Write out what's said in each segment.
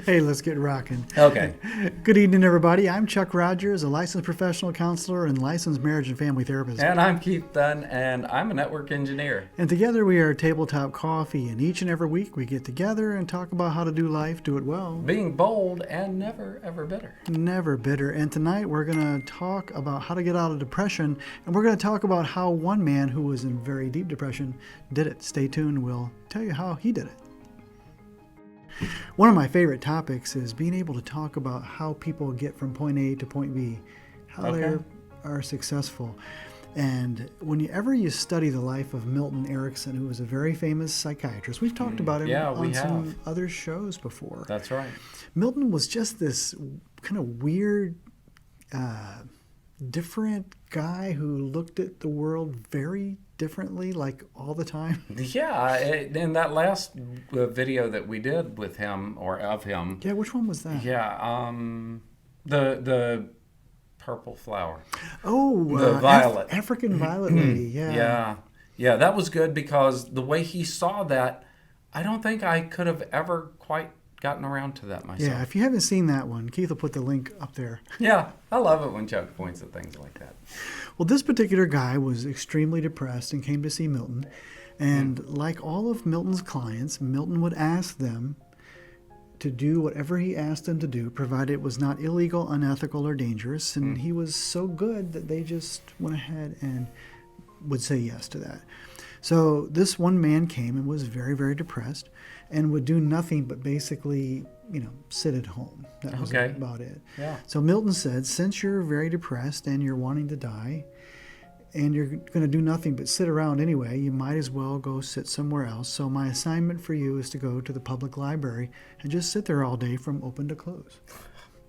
Hey, let's get rocking. Okay. Good evening, everybody. I'm Chuck Rogers, a licensed professional counselor and licensed marriage and family therapist. And I'm Keith Dunn, and I'm a network engineer. And together we are Tabletop Coffee, and each and every week we get together and talk about how to do life, do it well. Being bold and never, ever bitter. Never bitter. And tonight we're going to talk about how to get out of depression, and we're going to talk about how one man who was in very deep depression did it. Stay tuned. We'll tell you how he did it. One of my favorite topics is being able to talk about how people get from point A to point B, how they are successful. And whenever you study the life of Milton Erickson, who was a very famous psychiatrist, we've talked about him on some other shows before. That's right. Milton was just this kind of weird, different guy who looked at the world very differently, like all the time. Yeah, in that last video that we did with him, or of him. Yeah, which one was that? Yeah, the purple flower. Oh, the violet. African violet lady, yeah. Yeah, that was good because the way he saw that, I don't think I could have ever quite gotten around to that myself. Yeah, if you haven't seen that one, Keith will put the link up there. Yeah, I love it when Chuck points at things like that. Well, this particular guy was extremely depressed and came to see Milton. And like all of Milton's clients, Milton would ask them to do whatever he asked them to do, provided it was not illegal, unethical, or dangerous. And he was so good that they just went ahead and would say yes to that. So this one man came and was very, very depressed and would do nothing but basically, sit at home. That was about it. Yeah. So Milton said, since you're very depressed and you're wanting to die and you're going to do nothing but sit around anyway, you might as well go sit somewhere else. So my assignment for you is to go to the public library and just sit there all day from open to close.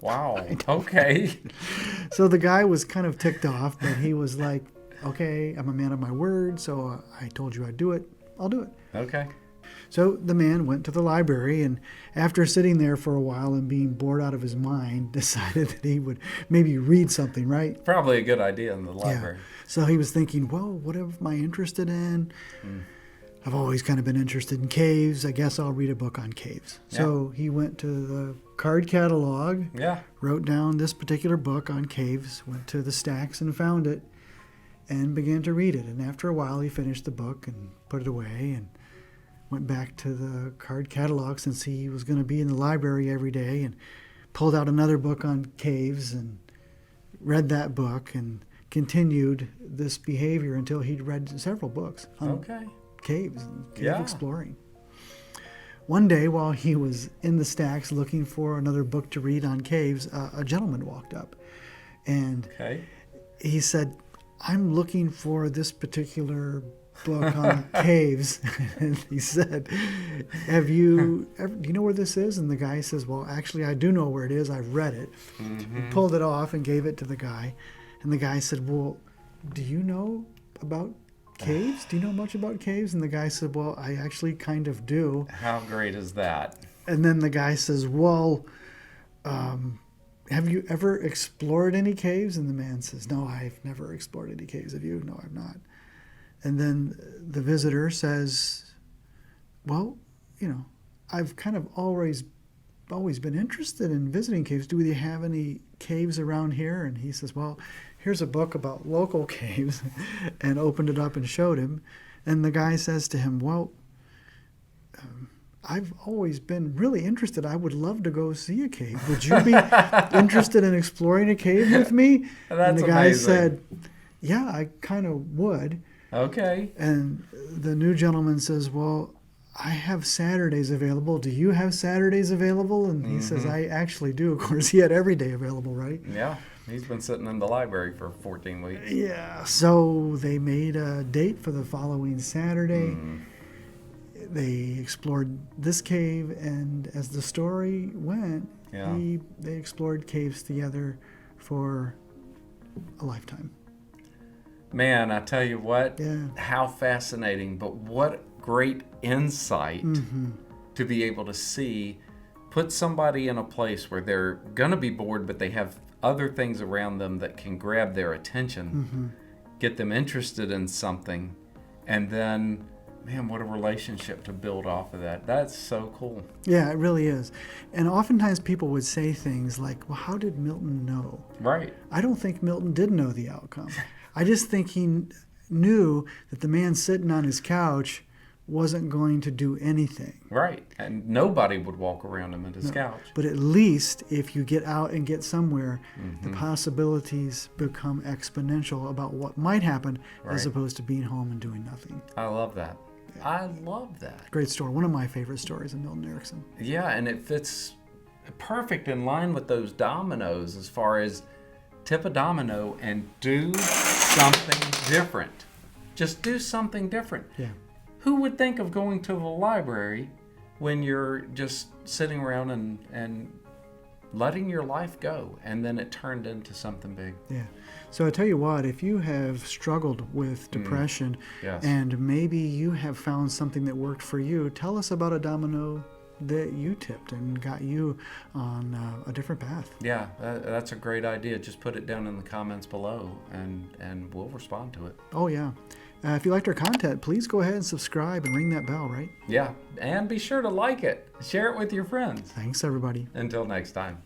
Wow. Okay. So the guy was kind of ticked off, but he was like, okay, I'm a man of my word, so I told you I'd do it. I'll do it. Okay. So the man went to the library, and after sitting there for a while and being bored out of his mind, decided that he would maybe read something, right? Probably a good idea in the library. Yeah. So he was thinking, well, what am I interested in? I've always kind of been interested in caves. I guess I'll read a book on caves. Yeah. So he went to the card catalog, wrote down this particular book on caves, went to the stacks and found it, and began to read it. And after a while, he finished the book and put it away and went back to the card catalog since he was going to be in the library every day, and pulled out another book on caves and read that book and continued this behavior until he'd read several books on caves and cave exploring. One day while he was in the stacks looking for another book to read on caves, a gentleman walked up and he said, I'm looking for this particular book on caves. And he said, do you know where this is? And the guy says, well, actually, I do know where it is. I've read it. He pulled it off and gave it to the guy. And the guy said, well, do you know about caves? Do you know much about caves? And the guy said, well, I actually kind of do. How great is that? And then the guy says, well, have you ever explored any caves? And the man says, no, I've never explored any caves. Have you? No, I've not. And then the visitor says, well, I've kind of always been interested in visiting caves. Do they have any caves around here? And he says, well, here's a book about local caves, and opened it up and showed him. And the guy says to him, well, I've always been really interested. I would love to go see a cave. Would you be interested in exploring a cave with me? That's and the guy amazing. said, yeah, I kind of would. Okay. And the new gentleman says, well, I have Saturdays available. Do you have Saturdays available? And he says, I actually do. Of course, he had every day available, right? Yeah. He's been sitting in the library for 14 weeks. Yeah. So they made a date for the following Saturday. They explored this cave, and as the story went, they explored caves together for a lifetime. Man, I tell you what, how fascinating, but what great insight to be able to see, put somebody in a place where they're going to be bored, but they have other things around them that can grab their attention, get them interested in something, and then Man, what a relationship to build off of that. That's so cool. Yeah, it really is. And oftentimes people would say things like, well, how did Milton know? Right. I don't think Milton did know the outcome. I just think he knew that the man sitting on his couch wasn't going to do anything. Right. And nobody would walk around him at his couch. But at least if you get out and get somewhere, the possibilities become exponential about what might happen as opposed to being home and doing nothing. I love that. Yeah. I love that. Great story. One of my favorite stories of Milton Erickson. Yeah, and it fits perfect in line with those dominoes as far as tip a domino and do something different. Just do something different. Yeah. Who would think of going to the library when you're just sitting around and letting your life go, and then it turned into something big? Yeah. So I tell you what, if you have struggled with depression and maybe you have found something that worked for you, tell us about a domino that you tipped and got you on a different path. Yeah, that's a great idea. Just put it down in the comments below, and we'll respond to it. Oh, yeah. If you liked our content, please go ahead and subscribe and ring that bell, right? Yeah, and be sure to like it. Share it with your friends. Thanks, everybody. Until next time.